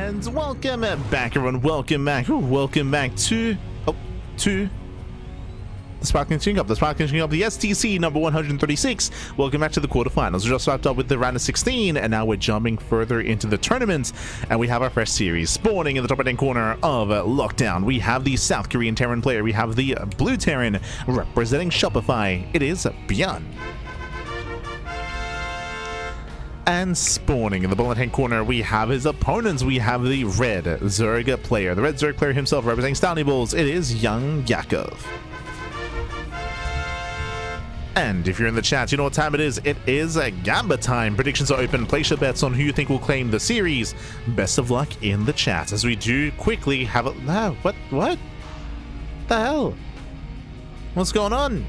And welcome back, everyone. Welcome back. Welcome back to the Sparkling Tuna Cup, the STC number 136. Welcome back to the quarterfinals. We just wrapped up with the round of 16, and now we're jumping further into the tournament. And we have our fresh series spawning in the top right-hand corner of Lockdown. We have the South Korean Terran player. We have the Blue Terran representing Shopify. It is ByuN. And spawning in the bottom right-hand corner, we have his opponents. We have the Red Zerg player. The Red Zerg player himself representing Stony Balls. It is YoungYakov. And if you're in the chat, you know what time it is. It is Gamba time. Predictions are open. Place your bets on who you think will claim the series. Best of luck in the chat as we do quickly have a... What the hell? What's going on?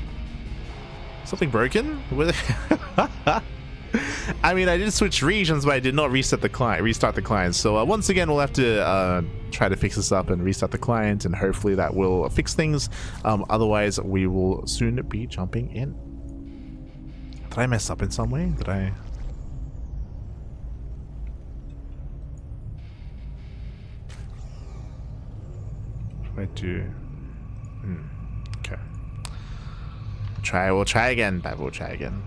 Something broken? I mean, I did switch regions, but I did not restart the client. So once again, we'll have to try to fix this up and restart the client, and hopefully that will fix things. Otherwise, we will soon be jumping in. Did I mess up in some way? Did I? What do I do? Okay. We'll try again. We'll try again.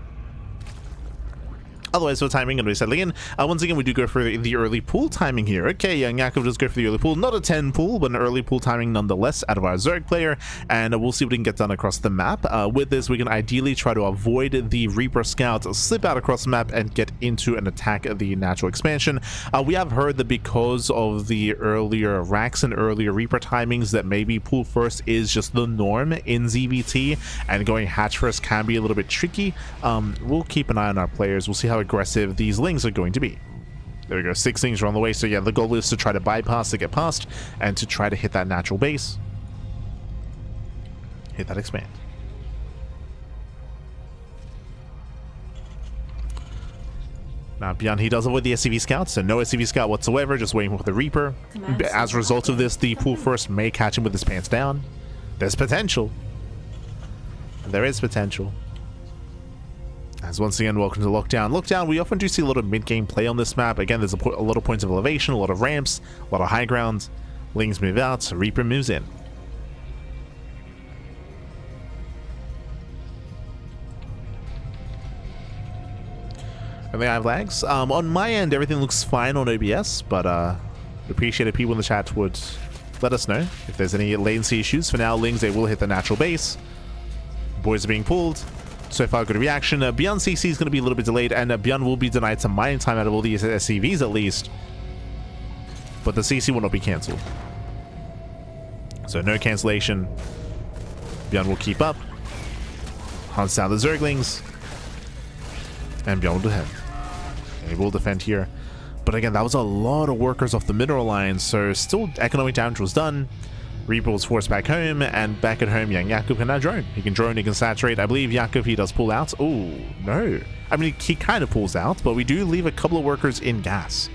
Otherwise, for timing, going to be settling in. Once again, we do go for the early pool timing here. Okay, YoungYakov does go for the early pool. Not a 10 pool, but an early pool timing nonetheless out of our Zerg player. And we'll see what we can get done across the map. With this, we can ideally try to avoid the Reaper Scouts, slip out across the map, and get into and attack the natural expansion. We have heard that because of the earlier racks and earlier Reaper timings, that maybe pool first is just the norm in ZVT, and going hatch first can be a little bit tricky. We'll keep an eye on our players. We'll see how aggressive these lings are going to be. There we go, 6 lings are on the way. So yeah, the goal is to try to bypass, to get past, and to try to hit that natural base, hit that expand. Now ByuN, he does avoid the SCV scout, so no SCV scout whatsoever, just waiting for the Reaper. As a result of this, the pool first may catch him with his pants down. There's potential. There is potential. As once again, welcome to Lockdown. Lockdown, we often do see a lot of mid-game play on this map. Again, there's a lot of points of elevation, a lot of ramps, a lot of high ground. Lings move out, Reaper moves in. And they have lags. On my end, everything looks fine on OBS, but appreciate if people in the chat would let us know if there's any latency issues. For now, Lings, they will hit the natural base. Boys are being pulled. So far, good reaction. ByuN CC is going to be a little bit delayed, and ByuN will be denied some mining time out of all these SCVs at least. But the CC will not be cancelled. So no cancellation. ByuN will keep up. Hunts down the Zerglings. And ByuN will defend. He will defend here. But again, that was a lot of workers off the mineral line, so still economic damage was done. Reaper was forced back home, and back at home, YoungYakov can now drone. He can drone, he can saturate. I believe Yakov, he does pull out. Oh, no. I mean, he kind of pulls out, but we do leave a couple of workers in gas.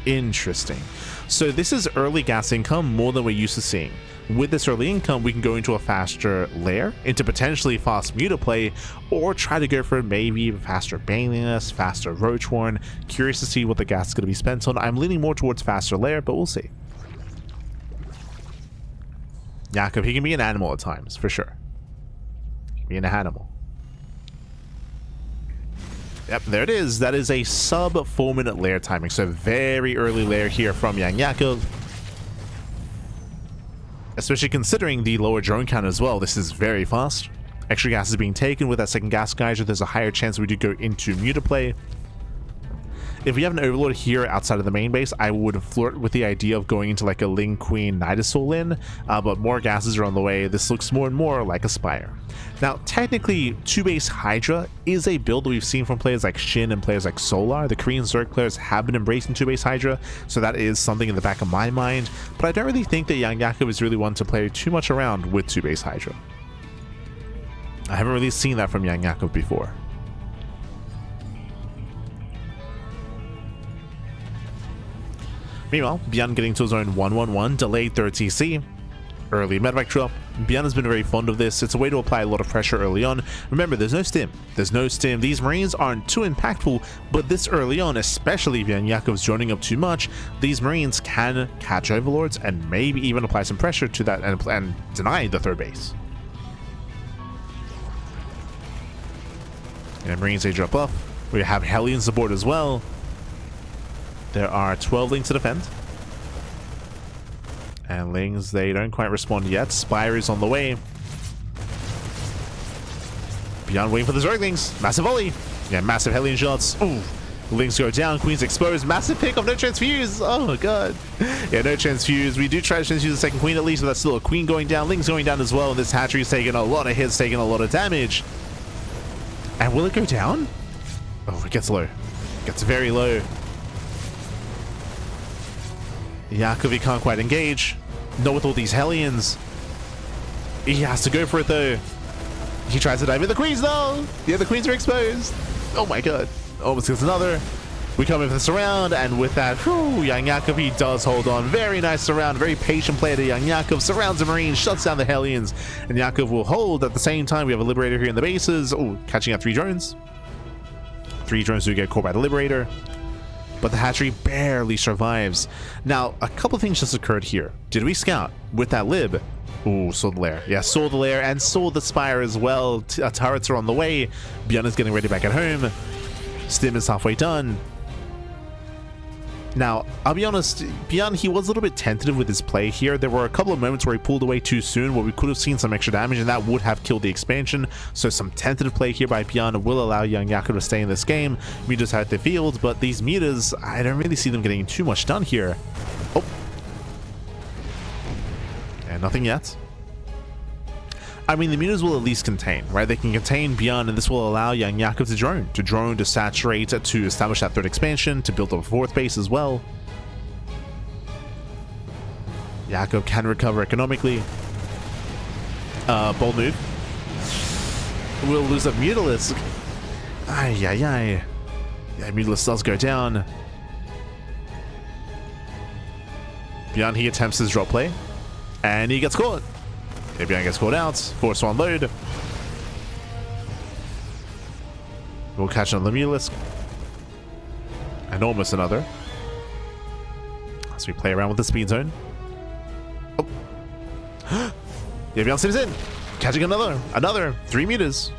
Interesting. So this is early gas income more than we're used to seeing. With this early income, we can go into a faster lair, into potentially fast mutaplay, or try to go for maybe faster Baneliness, faster Roachhorn. Curious to see what the gas is going to be spent on. I'm leaning more towards faster lair, but we'll see. Yakov, he can be an animal at times, for sure. Be an animal. Yep, there it is. That is a sub 4-minute lair timing. So very early lair here from YoungYakov. Especially considering the lower drone count as well. This is very fast. Extra gas is being taken with that second gas geyser. There's a higher chance we do go into mutaplay. If we have an overlord here outside of the main base, I would flirt with the idea of going into like a Ling Queen Nidasoul in, but more gases are on the way. This looks more and more like a Spire. Now, technically, 2-base Hydra is a build that we've seen from players like Shin and players like Solar. The Korean Zerg players have been embracing 2-base Hydra, so that is something in the back of my mind, but I don't really think that YoungYakov is really one to play too much around with 2-base Hydra. I haven't really seen that from YoungYakov before. Meanwhile, ByuN getting to zone 111, delayed 3rd TC, early medevac drop, ByuN has been very fond of this. It's a way to apply a lot of pressure early on. Remember, there's no stim. There's no stim. These Marines aren't too impactful, but this early on, especially if YoungYakov's joining up too much, these Marines can catch Overlords and maybe even apply some pressure to that and deny the third base. And Marines, they drop off. We have Hellions aboard as well. There are 12 Lings to defend. And Lings, they don't quite respond yet. Spire is on the way. ByuN waiting for the Zerglings. Massive volley. Yeah, massive Hellion shots. Ooh. Lings go down. Queen's exposed. Massive pick of no transfuse. Oh my god. Yeah, no transfuse. We do try to transfuse the second Queen at least, but that's still a Queen going down. Lings going down as well. And this hatchery is taking a lot of hits, taking a lot of damage. And will it go down? Oh, it gets low. It gets very low. Yakov, he can't quite engage. Not with all these Hellions. He has to go for it though. He tries to dive in. The Queens though! Yeah, the Queens are exposed. Oh my god. Almost gets another. We come in for the surround, and with that, YoungYakov, he does hold on. Very nice surround. Very patient play to YoungYakov. Surrounds the Marines, shuts down the Hellions, and Yakov will hold. At the same time, we have a Liberator here in the bases. Oh, catching up 3 drones. 3 drones do get caught by the Liberator. But the hatchery barely survives. Now, a couple things just occurred here. Did we scout with that lib? Ooh, saw the lair. Yeah, saw the lair and saw the spire as well. Turrets are on the way. ByuN is getting ready back at home. Stim is halfway done. Now, I'll be honest, ByuN, he was a little bit tentative with his play here. There were a couple of moments where he pulled away too soon, where we could have seen some extra damage, and that would have killed the expansion. So some tentative play here by ByuN will allow YoungYakov to stay in this game. Mutas out the field, but these Mutas, I don't really see them getting too much done here. Oh. And nothing yet. I mean, the Mutas will at least contain, right? They can contain ByuN, and this will allow YoungYakov to drone, to saturate, to establish that third expansion, to build up a fourth base as well. Yakov can recover economically. Bold move. We'll lose a Mutalisk. Ay. Yeah, Mutalisk does go down. ByuN, he attempts his drop play, and he gets caught. ByuN gets caught out. Force one load. We'll catch another Mutalisk. And almost another. As we play around with the speed zone. Oh. ByuN steps in. Catching another. 3 Mutas.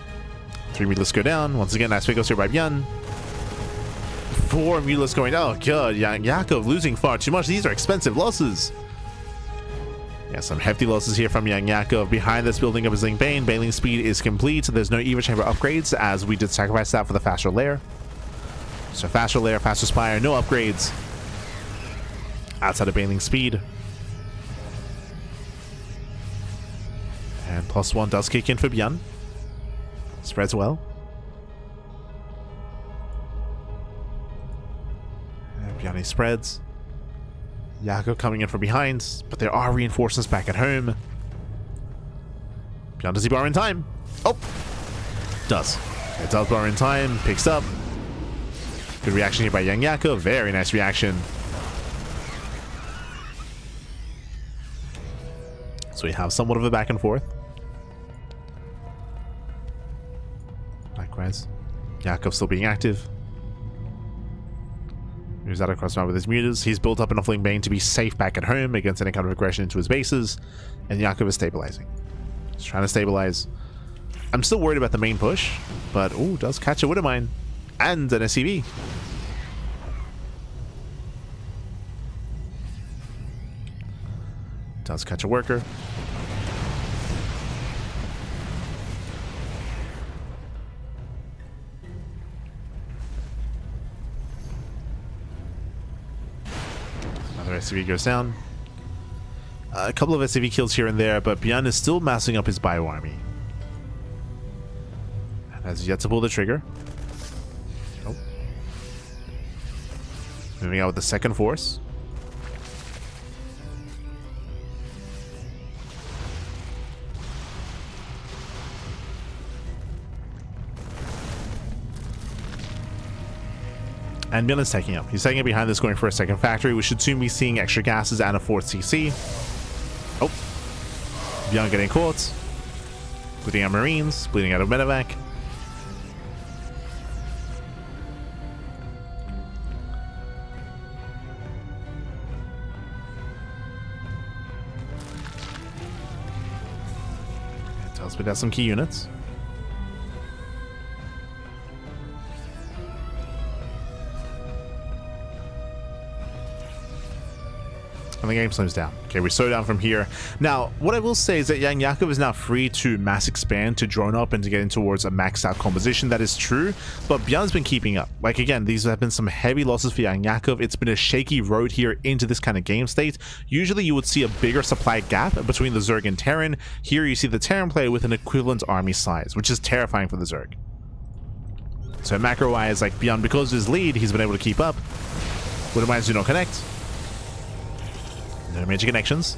3 Mutalisks go down. Once again, nice pick goes here by ByuN. 4 Mutalisks going down. Oh god, YoungYakov losing far too much. These are expensive losses. Yeah, some hefty losses here from YoungYakov. Behind this, building up his Ling Bane. Baneling speed is complete. There's no Eva Chamber upgrades, as we did sacrifice that for the faster lair. So faster lair, faster spire, no upgrades outside of Baneling speed. And +1 does kick in for ByuN. Spreads well. And ByuN spreads. Yakov coming in from behind, but there are reinforcements back at home. ByuN, does he borrow in time? Oh! Does. It does borrow in time, picks up. Good reaction here by YoungYakov, very nice reaction. So we have somewhat of a back and forth. Likewise, Yakov still being active. Moves out across the map with his Mutas. He's built up enough Ling Bane to be safe back at home against any kind of aggression into his bases. And Yakov is stabilizing. He's trying to stabilize. I'm still worried about the main push, but oh, does catch a Widowmine and an SCV. Does catch a worker. SCV goes down. A couple of SCV kills here and there, but ByuN is still massing up his bio army. And has yet to pull the trigger. Nope. Moving out with the second force. And ByuN is taking up. He's taking it behind this, going for a second factory. We should soon be seeing extra gases and a fourth CC. Oh. ByuN getting caught. Bleeding out Marines, bleeding out of medevac. It tells me that's some key units. And the game slows down. Okay, we slow down from here. Now, what I will say is that YoungYakov is now free to mass expand, to drone up, and to get in towards a maxed out composition. That is true, but ByuN's been keeping up. Like, again, these have been some heavy losses for YoungYakov. It's been a shaky road here into this kind of game state. Usually, you would see a bigger supply gap between the Zerg and Terran. Here, you see the Terran play with an equivalent army size, which is terrifying for the Zerg. So macro-wise, like, ByuN, because of his lead, he's been able to keep up. Would mines do not connect. No major connections.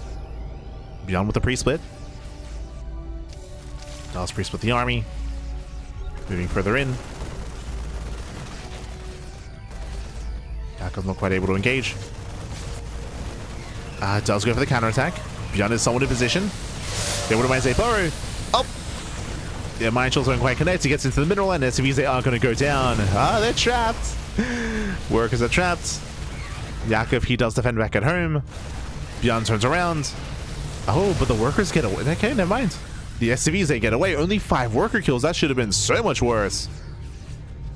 ByuN with the pre-split. Dallas pre-split the army. Moving further in. Yakov's not quite able to engage. Does go for the counterattack. ByuN is somewhat in position. They would have say burrow. Oh! Yeah, mine shells don't quite connect. He gets into the mineral and TvZ are going to go down. They're trapped. Workers are trapped. Yakov, he does defend back at home. ByuN turns around. Oh, but the workers get away. Okay, never mind. The SCVs, they get away. Only 5 worker kills. That should have been so much worse.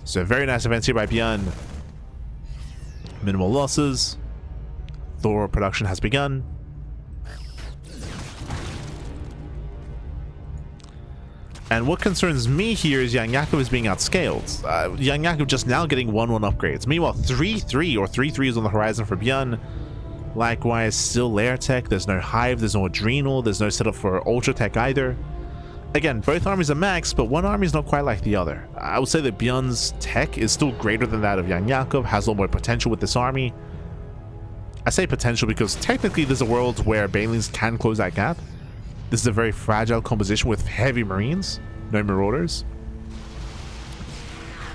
So very nice defense here by ByuN. Minimal losses. Thor production has begun. And what concerns me here is YoungYakov is being outscaled. YoungYakov just now getting 1-1 upgrades. Meanwhile, 3-3 or 3-3 is on the horizon for ByuN. Likewise, still Lair Tech, there's no Hive, there's no Adrenal, there's no setup for Ultra Tech either. Again, both armies are maxed, but one army is not quite like the other. I would say that ByuN's tech is still greater than that of YoungYakov, has a lot more potential with this army. I say potential because technically there's a world where Banelings can close that gap. This is a very fragile composition with heavy Marines, no Marauders.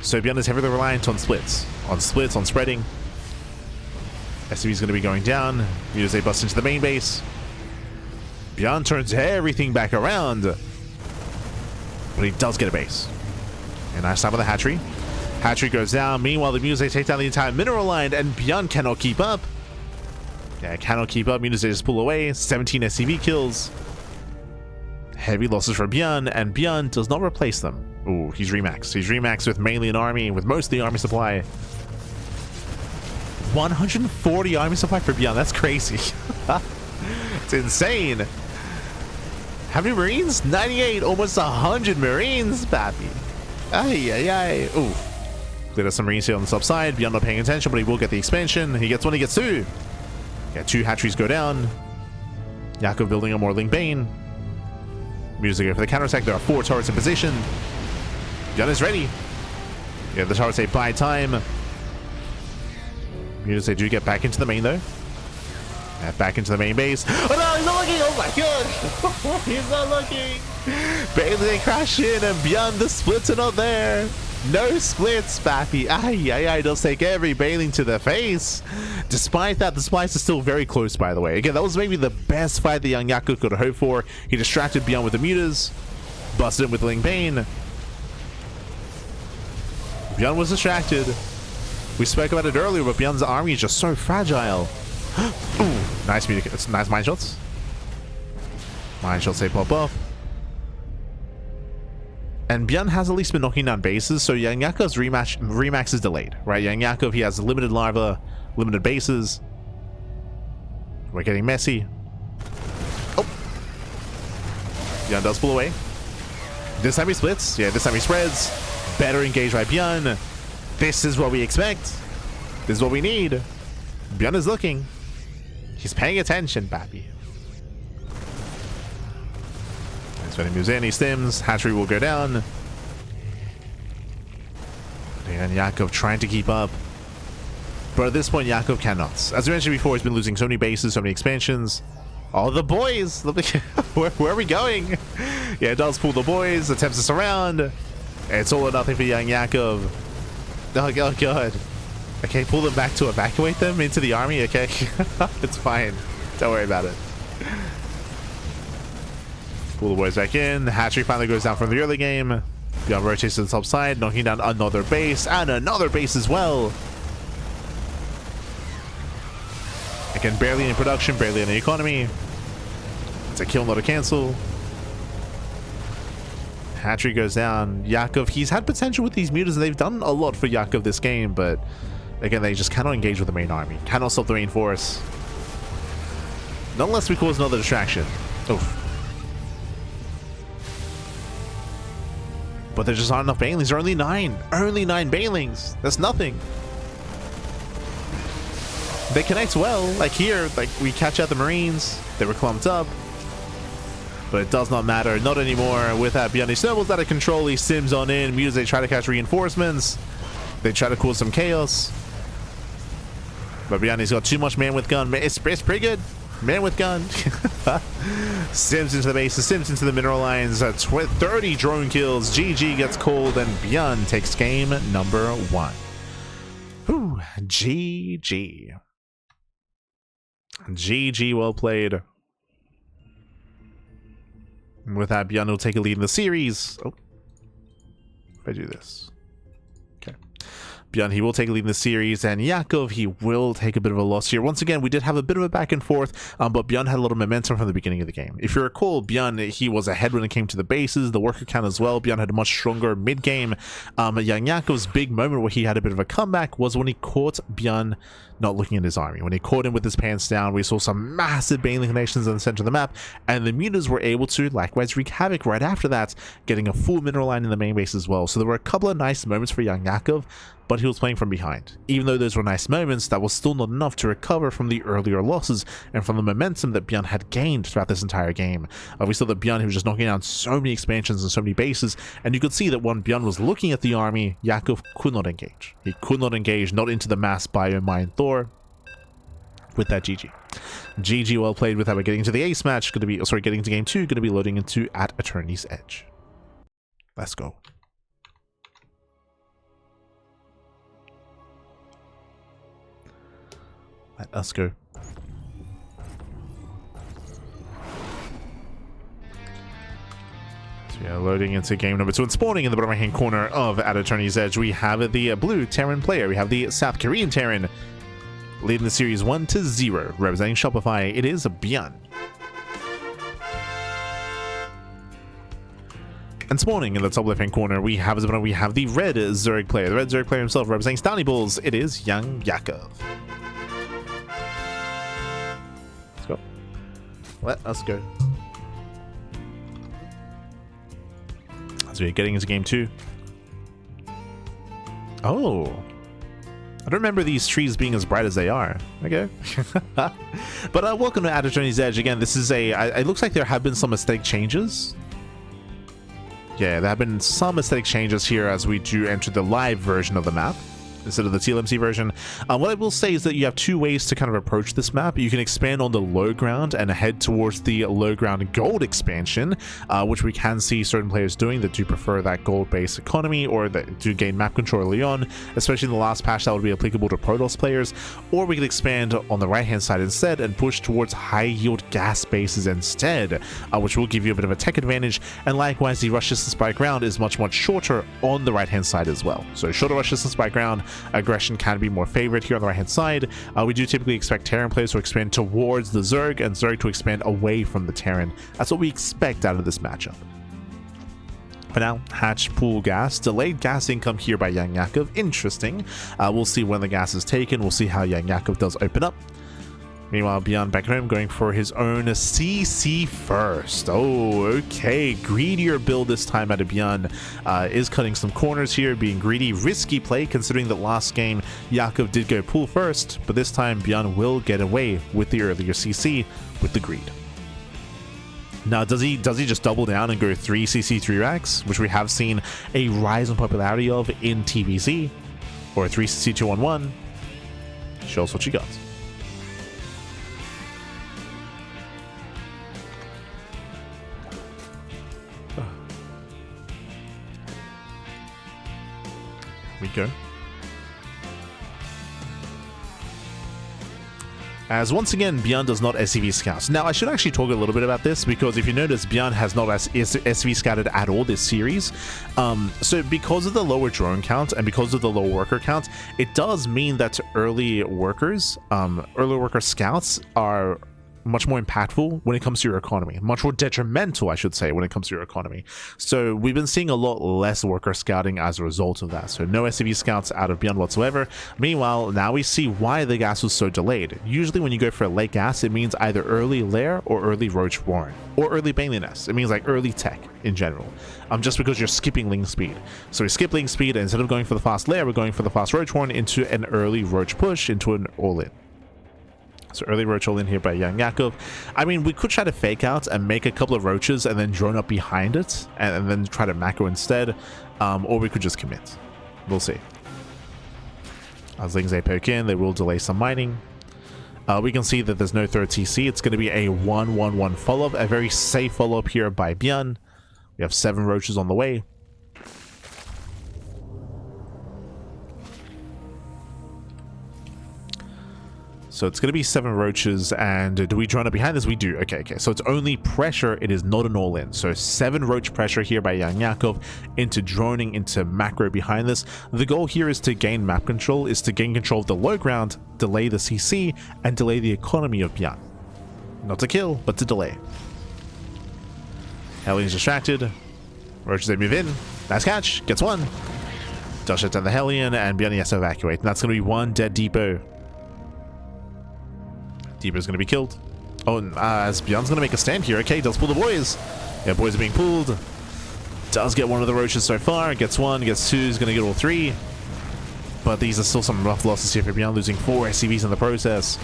So ByuN is heavily reliant on splits, on spreading. SCV is going to be going down. They bust into the main base. ByuN turns everything back around. But he does get a base. And nice time with the hatchery. Hatchery goes down. Meanwhile, the Muse take down the entire mineral line, and ByuN cannot keep up. Yeah, cannot keep up. Muse just pull away. 17 SCV kills. Heavy losses for ByuN, and ByuN does not replace them. Ooh, he's remaxed. He's remaxed with mainly an army, with most of the army supply. 140 army supply for ByuN. That's crazy. It's insane. How many Marines? 98. Almost 100 Marines, baby. Ay, ay, ay. Ooh. There's some Marines here on the sub side. ByuN not paying attention, but he will get the expansion. He gets one, he gets 2. Yeah, 2 hatcheries go down. Yakov building a more Ling Bane. Music go for the counterattack. There are 4 turrets in position. ByuN is ready. Yeah, the turrets say buy time. They do get back into the main though. Yeah, back into the main base. Oh no, he's not looking! Oh my god! He's not looking! Basically, they crash in and ByuN, the splits are not there. No splits, Bappy. Ay, ay, ay, does take every Baneling to the face. Despite that, the splice is still very close, by the way. Again, that was maybe the best fight that YoungYakov could hope for. He distracted ByuN with the mutas, busted him with Ling Bane. ByuN was distracted. We spoke about it earlier, but ByuN's army is just so fragile. Ooh, nice music. It's nice mine shots. Mine shots say pop off. And ByuN has at least been knocking down bases, so YoungYakov's remax is delayed, right? YoungYakov, he has limited larva, limited bases. We're getting messy. Oh. ByuN does pull away. This time he splits. Yeah, this time he spreads. Better engaged by ByuN. This is what we expect. This is what we need. ByuN is looking. He's paying attention, Bappy. He's when he moves in, he stims. Hatchery will go down. And Yakov trying to keep up. But at this point, Yakov cannot. As we mentioned before, he's been losing so many bases, so many expansions. Oh, the boys! Where are we going? Yeah, it does pull the boys, attempts to surround. It's all or nothing for YoungYakov. Oh god. Okay, pull them back to evacuate them into the army, okay? It's fine. Don't worry about it. Pull the boys back in. Hatchery finally goes down from the early game. ByuN rotates to the top side, knocking down another base and another base as well. Again, barely in production, barely in the economy. It's a kill, not a cancel. Hatchery goes down. Yakov, he's had potential with these mutants, and they've done a lot for Yakov this game, but again, they just cannot engage with the main army. Cannot stop the main force. Not unless we cause another distraction. Oof. But there just aren't enough banelings. There are only 9. Only 9 banelings. That's nothing. They connect well. Like here, like we catch out the Marines. They were clumped up. But it does not matter. Not anymore. With that, ByuN snowballs out of control. He sims on in. Mutants, they try to catch reinforcements. They try to cause some chaos. But ByuN's got too much man with gun. It's pretty good. Man with gun. Sims into the bases. Sims into the mineral lines. 30 drone kills. GG gets called. And ByuN takes game number 1. Whew. GG. GG, well played. With that, ByuN will take a lead in the series. Oh, if I do this. Okay. ByuN, he will take a lead in the series, and Yakov, he will take a bit of a loss here. Once again, we did have a bit of a back and forth, but ByuN had a lot of momentum from the beginning of the game. If you recall, ByuN, he was ahead when it came to the bases, the worker count as well. ByuN had a much stronger mid-game. YoungYakov's big moment where he had a bit of a comeback was when he caught ByuN not looking at his army. When he caught him with his pants down, we saw some massive baneling nations in the center of the map, and the mutants were able to likewise wreak havoc right after that, getting a full mineral line in the main base as well. So there were a couple of nice moments for YoungYakov, but he was playing from behind. Even though those were nice moments, that was still not enough to recover from the earlier losses and from the momentum that ByuN had gained throughout this entire game. We saw that ByuN, he was just knocking down so many expansions and so many bases, and you could see that when ByuN was looking at the army, Yakov could not engage. He could not engage, not into the mass ByuN Mine Thor. With that, GG. GG, well played. With that, we're getting to the ace match. Going to be, sorry, getting to game 2. Going to be loading into at Eternity's Edge. Let's go. Let us go. So we are loading into game number 2 and spawning in the bottom right hand corner of at Eternity's Edge. We have the blue Terran player. We have the South Korean Terran. Leading the series 1-0, representing Shopify, it is ByuN. And spawning in the top left-hand corner, we have the red Zerg player. The red Zerg player himself representing Stony Bulls, it is YoungYakov. Let's go. Let us go. As we're getting into game 2. Oh. I don't remember these trees being as bright as they are. Okay. But welcome to Eternity's Edge. Again, this is it looks like there have been some aesthetic changes. Yeah, there have been some aesthetic changes here as we do enter the live version of the map instead of the TLMC version. What I will say is that you have 2 ways to kind of approach this map. You can expand on the low ground and head towards the low ground gold expansion, which we can see certain players doing that do prefer that gold-based economy or that do gain map control early on, especially in the last patch that would be applicable to Protoss players. Or we could expand on the right-hand side instead and push towards high-yield gas bases instead, which will give you a bit of a tech advantage. And likewise, the rush distance by ground is much shorter on the right-hand side as well. So shorter rush distance by ground, aggression can be more favored here on the right hand side. We do typically expect Terran players to expand towards the Zerg and Zerg to expand away from the Terran. That's what we expect out of this matchup. For now, hatch pool gas, delayed gas income here by YoungYakov. Interesting. We'll see when the gas is taken. We'll see how YoungYakov does open up. Meanwhile, ByuN back at home going for his own CC first. Oh, okay. Greedier build this time out of ByuN. Is cutting some corners here, being greedy. Risky play considering that last game Yakov did go pool first, but this time ByuN will get away with the earlier CC with the greed. Now, does he just double down and go 3 CC 3 racks, which we have seen a rise in popularity of in TvZ, or 3 CC 2-1-1? Show us what you got. We go. As once again, ByuN does not SCV scout. Now, I should actually talk a little bit about this, because if you notice, ByuN has not SCV scouted at all this series. So because of the lower drone count and because of the low worker count, it does mean that early worker scouts are much more impactful when it comes to your economy, much more detrimental, I should say, when it comes to your economy. So we've been seeing a lot less worker scouting as a result of that. So no SCV scouts out of ByuN whatsoever. Meanwhile, now we see why the gas was so delayed. Usually when you go for a late gas, it means either early lair or early roach warren or early baneling nest. It means like early tech in general, just because you're skipping link speed. So we skip link speed, and instead of going for the fast lair, we're going for the fast roach warren into an early roach push into an all-in. So early roach all in here by YoungYakov. I mean, we could try to fake out and make a couple of roaches and then drone up behind it and then try to macro instead, or we could just commit. We'll see. As things they poke in, they will delay some mining. We can see that there's no third TC. It's going to be a 1-1-1 follow-up, a very safe follow-up here by ByuN. We have 7 roaches on the way. So it's going to be 7 roaches, and do we drone up behind this? We do. Okay. So it's only pressure. It is not an all-in. So 7 roach pressure here by YoungYakov into droning, into macro behind this. The goal here is to gain map control, is to gain control of the low ground, delay the CC, and delay the economy of ByuN. Not to kill, but to delay. Hellions distracted. Roaches, they move in. Nice catch. Gets 1. Does shut down the Hellion, and ByuN has to evacuate. And that's going to be 1 dead depot. Depot's going to be killed. Oh, as ByuN's going to make a stand here. Okay, does pull the boys. Yeah, boys are being pulled. Does get one of the roaches so far. Gets 1, gets 2, is going to get all 3. But these are still some rough losses here for ByuN, losing 4 SCVs in the process.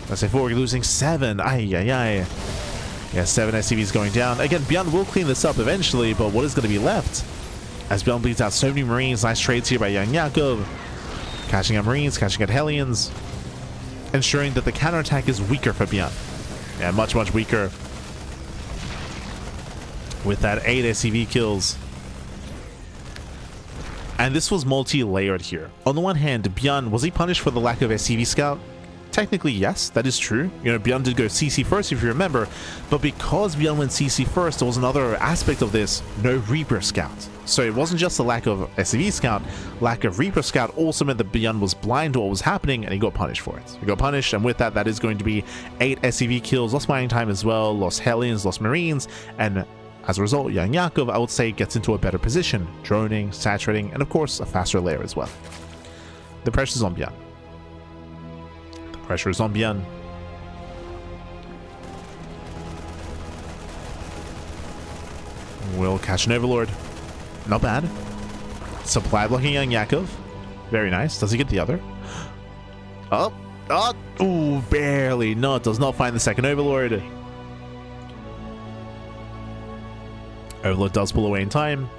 Let's say 4, we're losing 7. Yeah, 7 SCVs going down. Again, ByuN will clean this up eventually, but what is going to be left? As ByuN bleeds out so many Marines. Nice trades here by YoungYakov. Catching out Marines, catching out Hellions. Ensuring that the counterattack is weaker for ByuN. Yeah, much weaker. With that 8 SCV kills. And this was multi-layered here. On the one hand, ByuN, was he punished for the lack of SCV scout? Technically, yes, that is true. You know, ByuN did go CC first, if you remember. But because ByuN went CC first, there was another aspect of this: no Reaper scout. So it wasn't just the lack of SCV scout, lack of Reaper scout also meant that ByuN was blind to what was happening, and he got punished for it. He got punished, and with that, that is going to be 8 SCV kills, lost mining time as well, lost Hellions, lost Marines, and as a result, YoungYakov, I would say, gets into a better position, droning, saturating, and of course, a faster layer as well. The pressure's on ByuN. Pressure is on ByuN. We'll catch an Overlord. Not bad. Supply blocking YoungYakov. Very nice. Does he get the other? Ooh, barely. No, does not find the second Overlord. Overlord does pull away in time.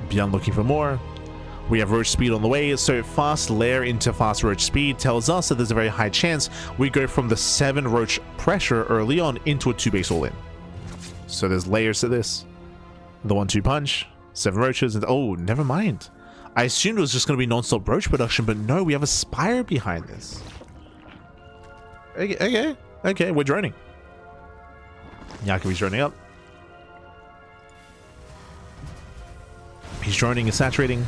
ByuN looking for more. We have roach speed on the way, so fast lair into fast roach speed tells us that there's a very high chance we go from the 7 roach pressure early on into a 2 base all in. So there's layers to this. The 1-2 punch, 7 roaches, and oh, never mind. I assumed it was just going to be non-stop roach production, but no, we have a spire behind this. Okay, we're droning. Yakov is droning up. He's droning and saturating.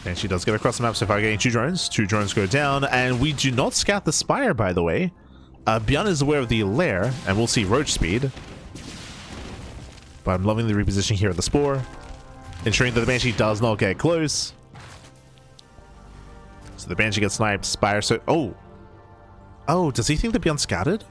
And she does get across the map so far, getting 2 drones. 2 drones go down, and we do not scout the spire, by the way. ByuN is aware of the lair, and we'll see roach speed. But I'm loving the repositioning here of the spore, ensuring that the Banshee does not get close. So the Banshee gets sniped, spire, so... Oh, does he think that ByuN scouted?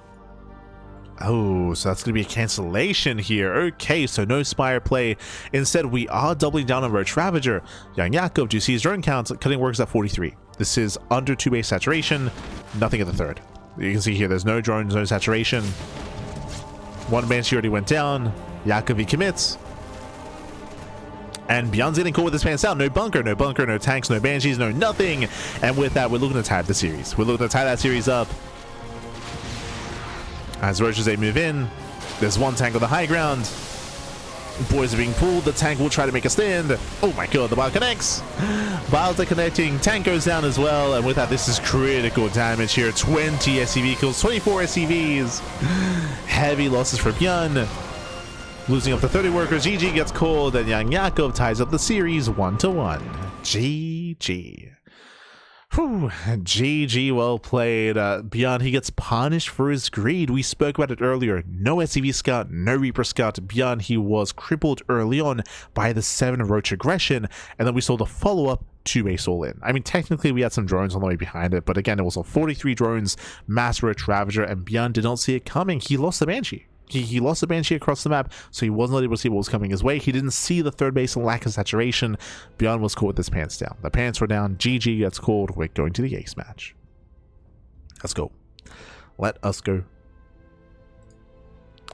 Oh, so that's going to be a cancellation here. Okay, so no Spire play. Instead, we are doubling down on Roach Ravager. YoungYakov, do you see his drone count? Cutting works at 43. This is under 2 base saturation. Nothing at the 3rd. You can see here there's no drones, no saturation. One Banshee already went down. Yakov, he commits. And ByuN's getting caught with his pants down. No bunker, no tanks, no Banshees, no nothing. And with that, we're looking to tie up the series. We're looking to tie that series up. As Roaches, they move in. There's one tank on the high ground. Boys are being pulled. The tank will try to make a stand. Oh my god, the bile connects. Biles are connecting. Tank goes down as well. And with that, this is critical damage here. 20 SCV kills, 24 SCVs. Heavy losses for ByuN. Losing up to 30 workers. GG gets called, and YoungYakov ties up the series 1-1. GG. Whew, GG, well played. ByuN, he gets punished for his greed. We spoke about it earlier. No SCV scout, no Reaper scout. ByuN, he was crippled early on by the 7 Roach aggression, and then we saw the follow-up 2 base all in. I mean, technically we had some drones on the way behind it, but again, it was a 43 drones, mass Roach Ravager, and ByuN did not see it coming. He lost the Banshee. He lost the Banshee across the map, so he was not able to see what was coming his way. He didn't see the third base and lack of saturation. ByuN was caught with his pants down. The pants were down. GG gets called. We're going to the ace match. Let's go. Let us go.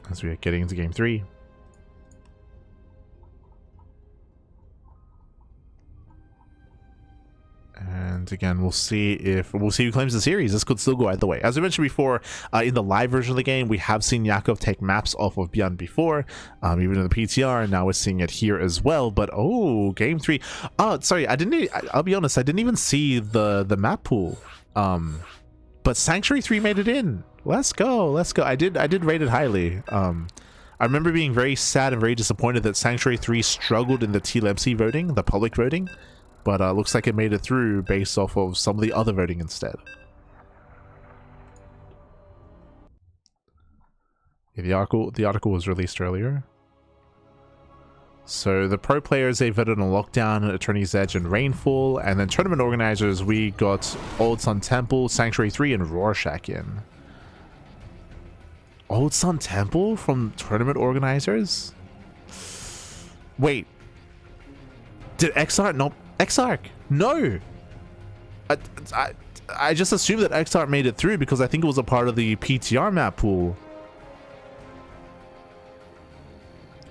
As we are getting into game 3. And again, we'll see who claims the series. This could still go either way. As I mentioned before, in the live version of the game, we have seen Yakov take maps off of ByuN before, even in the PTR. And now we're seeing it here as well. But oh, game 3. Oh, sorry, I'll be honest, I didn't even see the map pool. But Sanctuary 3 made it in. Let's go. I did rate it highly. I remember being very sad and very disappointed that Sanctuary 3 struggled in the TLMC voting, the public voting. But looks like it made it through based off of some of the other voting instead. Yeah, the article was released earlier. So the pro players, they voted on Lockdown, Attorney's Edge, and Rainfall. And then tournament organizers, we got Old Sun Temple, Sanctuary 3, and Rorschach in. Old Sun Temple from tournament organizers? Wait. Did XR not... Exarch, no. I just assumed that Exarch made it through because I think it was a part of the PTR map pool.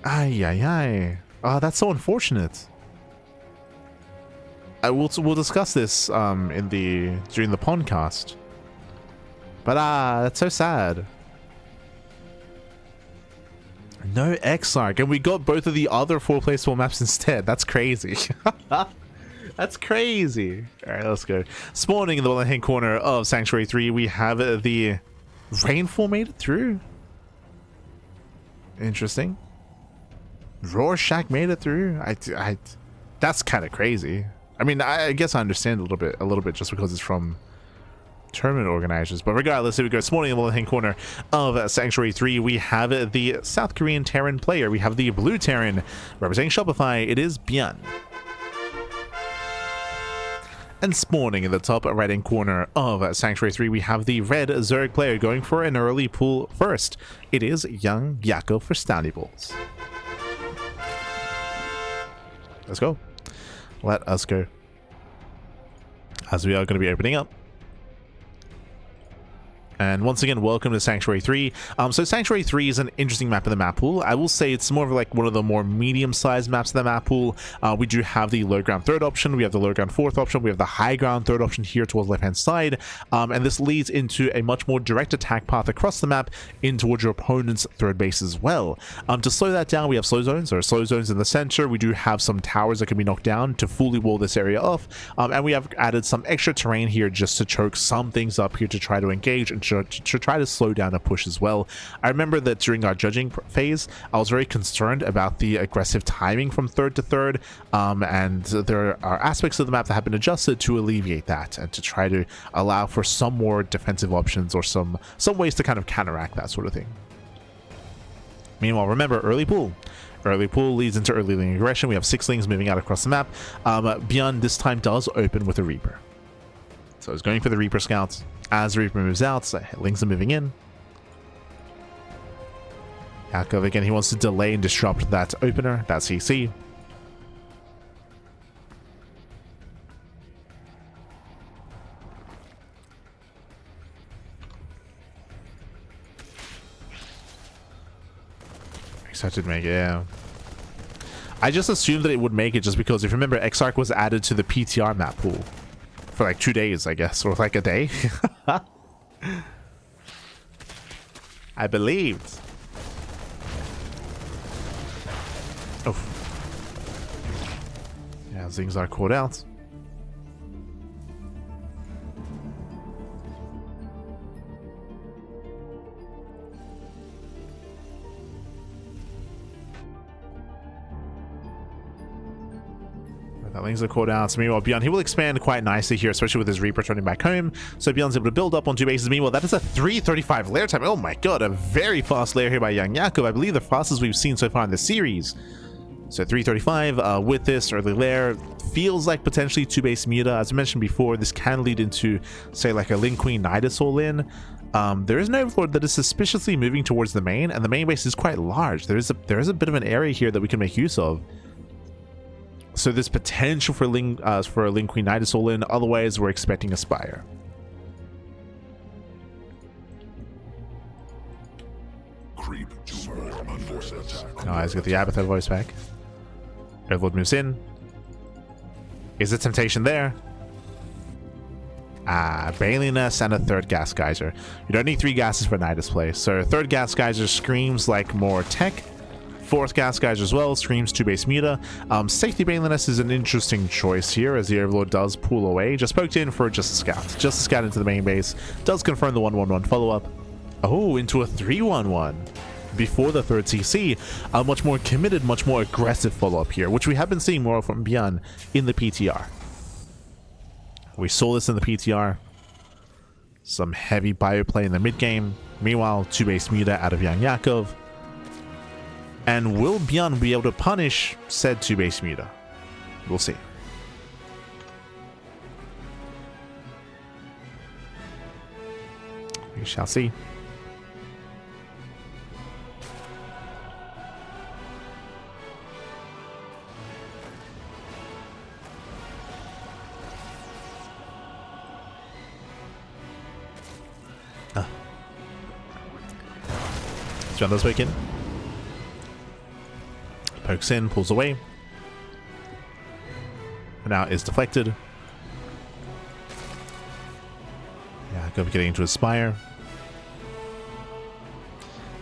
Ay. Oh, that's so unfortunate. We'll discuss this during the podcast. But that's so sad. No Exarch, and we got both of the other 4 placeable maps instead. That's crazy. That's crazy. All right, let's go. Spawning in the left-hand corner of Sanctuary 3, we have the Rainfall made it through. Interesting. Rorschach made it through. That's kind of crazy. I mean, I guess I understand a little bit just because it's from tournament organizers. But regardless, here we go. Spawning in the left-hand corner of Sanctuary 3, we have the South Korean Terran player. We have the blue Terran representing Shopify. It is ByuN. And spawning in the top right-hand corner of Sanctuary 3, we have the red Zerg player going for an early pull first. It is YoungYakov for Standy Balls. Let's go. Let us go. As we are going to be opening up. And once again, welcome to Sanctuary 3. So Sanctuary 3 is an interesting map in the map pool. I will say it's more of like one of the more medium-sized maps in the map pool. We do have the low ground third option. We have the low ground fourth option. We have the high ground third option here towards the left-hand side. And this leads into a much more direct attack path across the map in towards your opponent's third base as well. To slow that down, we have slow zones. There are slow zones in the center. We do have some towers that can be knocked down to fully wall this area off. And we have added some extra terrain here just to choke some things up here to try to engage and to try to slow down a push as well. I remember that during our judging phase, I was very concerned about the aggressive timing from third to third, and there are aspects of the map that have been adjusted to alleviate that and to try to allow for some more defensive options or some ways to kind of counteract that sort of thing. Meanwhile, remember, early pool. Early pool leads into early ling aggression. We have 6 lings moving out across the map. ByuN this time does open with a Reaper. So he's going for the Reaper scouts. As the Reaper moves out, so lings are moving in. Yakov, again, he wants to delay and disrupt that opener, that CC. Exarch did make it, yeah. I just assumed that it would make it just because, if you remember, Exarch was added to the PTR map pool for like 2 days, I guess, or like a day. I believed. Oh. Yeah, things are caught out. Ducklings are caught out. So meanwhile, ByuN, he will expand quite nicely here, especially with his Reaper returning back home. So ByuN's able to build up on 2 bases. Meanwhile, that is a 3:35 lair time. Oh my god, a very fast lair here by YoungYakov. I believe the fastest we've seen so far in the series. So 3:35 with this early lair. Feels like potentially 2 base Muta. As I mentioned before, this can lead into, say, like a Link Queen Nidus all in. There is an Overlord that is suspiciously moving towards the main, and the main base is quite large. There is a bit of an area here that we can make use of. So there's potential for a Link Queen Nidus all in. Otherwise, we're expecting a Spire. Creep under attack. Oh, he's got the Abathur voice back. Overlord moves in. Is a temptation there? Ah, Bailiness and a 3rd Gas Geyser. You don't need 3 gases for Nidus play. So 3rd Gas Geyser screams like more tech. 4th Gas Geyser as well screams 2 base Muta. Safety Bailiness is an interesting choice here as the Overlord does pull away. Just poked in for just a scout. Just a scout into the main base. Does confirm the 1/1/1 follow-up. Oh, into a 3/1/1. Before the 3rd CC, a much more committed, much more aggressive follow-up here, which we have been seeing more from ByuN in the PTR. We saw this in the PTR. Some heavy bio play in the mid game. Meanwhile, 2 base Muta out of YoungYakov. And will ByuN be able to punish said 2 base Muta? We'll see. We shall see. John does wake in. Pokes in, pulls away. And now is deflected. Yeah, going to be getting into his Spire.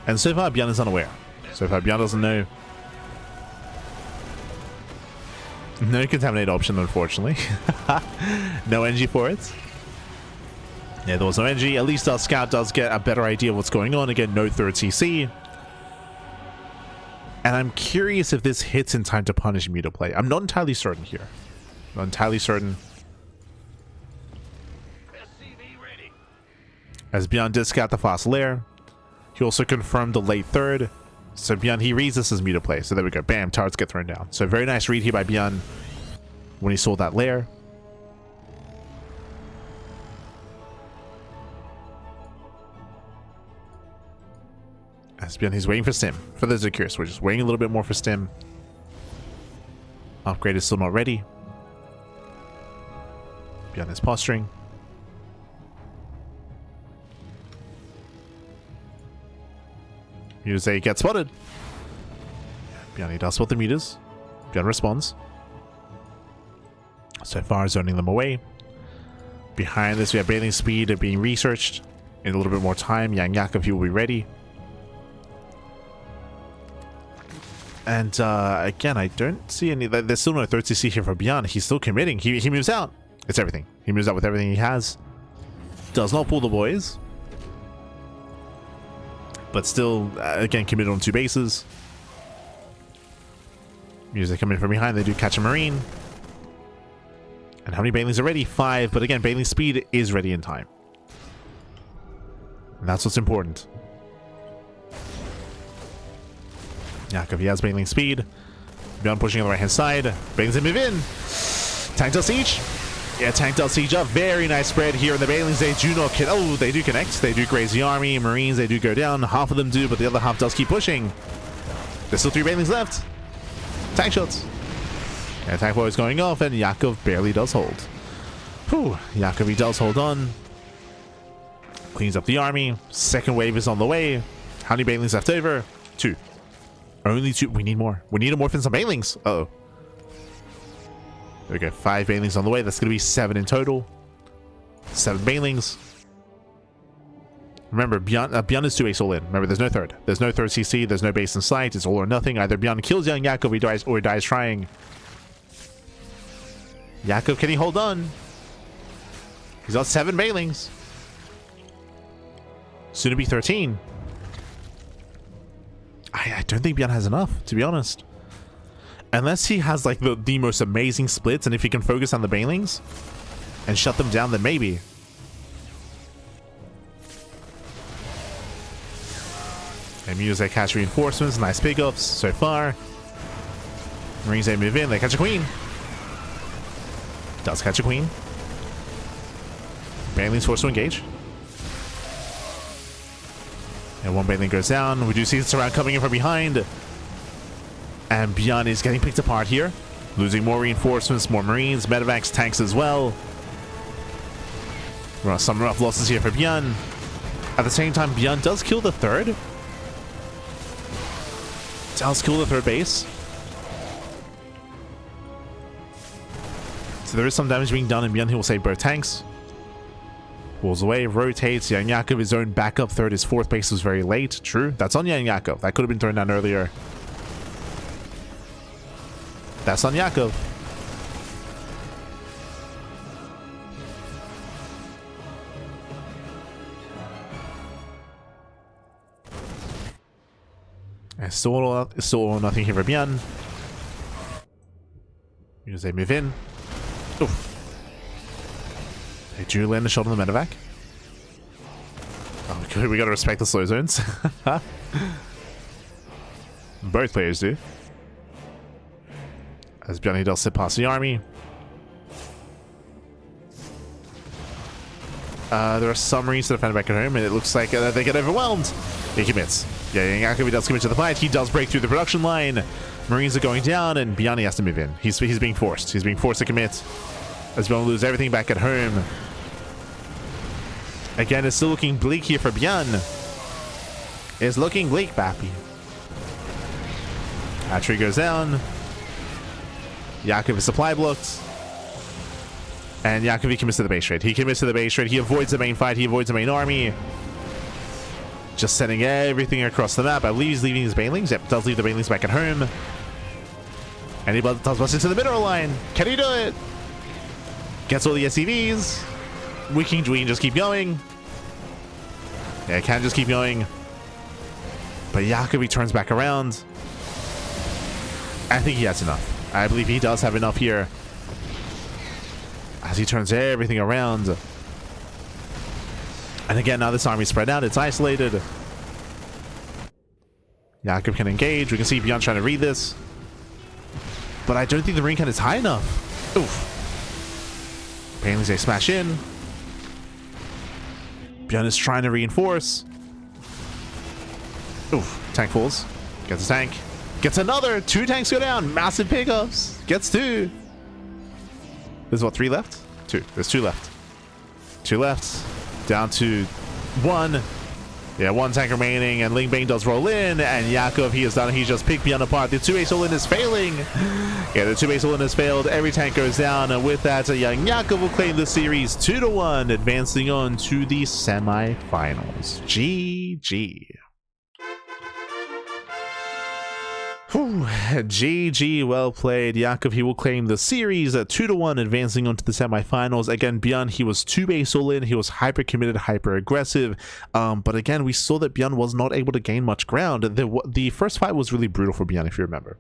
And so far, ByuN is unaware. So far, ByuN doesn't know. No contaminate option, unfortunately. No NG for it. Yeah, there was no NG. At least our scout does get a better idea of what's going on. Again, no 3rd CC. And I'm curious if this hits in time to punish Muta play. I'm not entirely certain here. Not entirely certain. As ByuN did scout the fast lair. He also confirmed the late 3rd. So ByuN, he reads this as Muta play. So there we go. Bam, turrets get thrown down. So very nice read here by ByuN when he saw that lair. As ByuN, he's waiting for Stim. For those who are curious, we're just waiting a little bit more for Stim. Upgrade is still not ready. ByuN is posturing. Mutazay gets spotted. ByuN, he does spot the Mutas. ByuN responds. So far, zoning them away. Behind this, we have Bailing Speed being researched. In a little bit more time, YoungYakov, he will be ready. And again, I don't see any. There's still no 3rd CC here for ByuN. He's still committing. He moves out. It's everything. He moves out with everything he has. Does not pull the boys. But still, again, committed on 2 bases. Music come in from behind. They do catch a Marine. And how many Bailings are ready? 5. But again, Bailing Speed is ready in time. And that's what's important. Yakov, he has Bailing Speed. ByuN pushing on the right hand side. Bailings move in. Tank does siege. Yeah, tank does siege up. Very nice spread here in the Bailings. They do not connect. Oh, they do connect. They do graze the army. Marines, they do go down. Half of them do, but the other half does keep pushing. There's still 3 Bailings left. Tank shots. Yeah, tank boy is going off, and Yakov barely does hold. Whew. Yakov, he does hold on. Cleans up the army. Second wave is on the way. How many Bailings left over? 2. Only 2. We need more. We need to morph in some banelings. Uh-oh. There we go. 5 banelings on the way. That's going to be 7 in total. 7 banelings. Remember, ByuN is 2 ace all in. Remember, there's no third. There's no third CC. There's no base in sight. It's all or nothing. Either ByuN kills YoungYakov or he dies trying. Yakov, can he hold on? He's got 7 banelings. Soon to be 13. I don't think ByuN has enough, to be honest. Unless he has like the most amazing splits, and if he can focus on the banelings and shut them down, then maybe. And use they catch reinforcements. Nice pickups so far. Marines, they move in. They catch a queen. Does catch a queen. Banelings forced to engage. And 1 baneling goes down. We do see the surround coming in from behind. And ByuN is getting picked apart here. Losing more reinforcements, more marines, medevacs, tanks as well. Some rough losses here for ByuN. At the same time, ByuN does kill the third. Does kill the third base. So there is some damage being done, and ByuN, he will save both tanks. Pulls away, rotates. YoungYakov, his own backup third. His 4th base was very late. True. That's on YoungYakov. That could have been thrown down earlier. That's on Yakov. And still all nothing here for ByuN. As they move in. Oof. They do land a shot on the medevac. Oh, good. We gotta respect the slow zones. Both players do. As ByuN does sit past the army. There are some marines that defend back at home, and it looks like they get overwhelmed. He commits. Yeah, YoungYakov does commit to the fight. He does break through the production line. Marines are going down, and ByuN has to move in. He's being forced. He's being forced to commit. As ByuN lose everything back at home. Again, it's still looking bleak here for ByuN. It's looking bleak, Bappy. Hatchery goes down. Yakov is supply blocked. And Yakov, he commits to the base trade. He commits to the base trade. He avoids the main fight. He avoids the main army. Just sending everything across the map. I believe he's leaving his banelings. Yep, does leave the banelings back at home. And he does bust into the mineral line. Can he do it? Gets all the SCVs. We can just keep going. Yeah, can just keep going. But Yakov, he turns back around. I think he has enough. I believe he does have enough here. As he turns everything around. And again, now this army is spread out. It's isolated. Yakov can engage. We can see ByuN trying to read this. But I don't think the ring count is high enough. Oof. Banelings, they smash in. ByuN is trying to reinforce. Oof. Tank falls. Gets a tank. Gets another. 2 tanks go down. Massive pickups. Gets 2. There's what, 3 left? 2. There's 2 left. 2 left. Down to 1. Yeah, 1 tank remaining, and Ling Bang does roll in, and Yakov, he is done. He's just picked ByuN apart. The 2 ace all in is failing. Yeah, the 2 ace all in has failed. Every tank goes down, and with that, YoungYakov will claim the series 2-1, advancing on to the semi-finals. GG. Whew. GG, well played. Yakov, he will claim the series at 2-1, advancing on to the semifinals. Again, ByuN, he was 2 base all in. He was hyper committed, hyper aggressive. But again, we saw that ByuN was not able to gain much ground. The first fight was really brutal for ByuN, if you remember.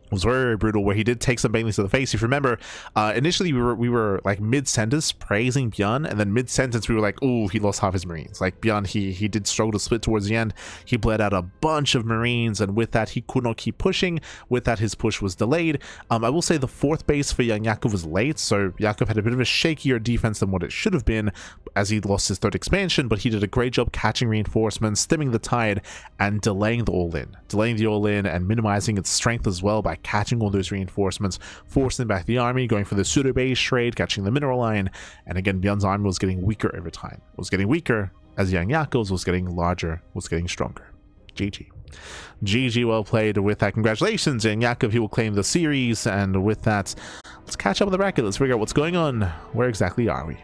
It was very, very brutal, where he did take some banelings to the face. If you remember, initially we were like mid-sentence praising ByuN, and then mid-sentence we were like, oh, he lost half his marines. Like ByuN, he did struggle to split towards the end. He bled out a bunch of marines, and with that he could not keep pushing. With that, his push was delayed. I will say the 4th base for YoungYakov was late, so Yakov had a bit of a shakier defense than what it should have been, as he lost his 3rd expansion, but he did a great job catching reinforcements, stemming the tide, and delaying the all-in and minimizing its strength as well by catching all those reinforcements, forcing back the army, going for the pseudo base trade, catching the mineral line. And again, ByuN's army was getting weaker over time. It was getting weaker as YoungYakov's was getting larger, was getting stronger. GG. GG, well played with that. Congratulations, YoungYakov. He will claim the series. And with that, let's catch up with the bracket. Let's figure out what's going on. Where exactly are we?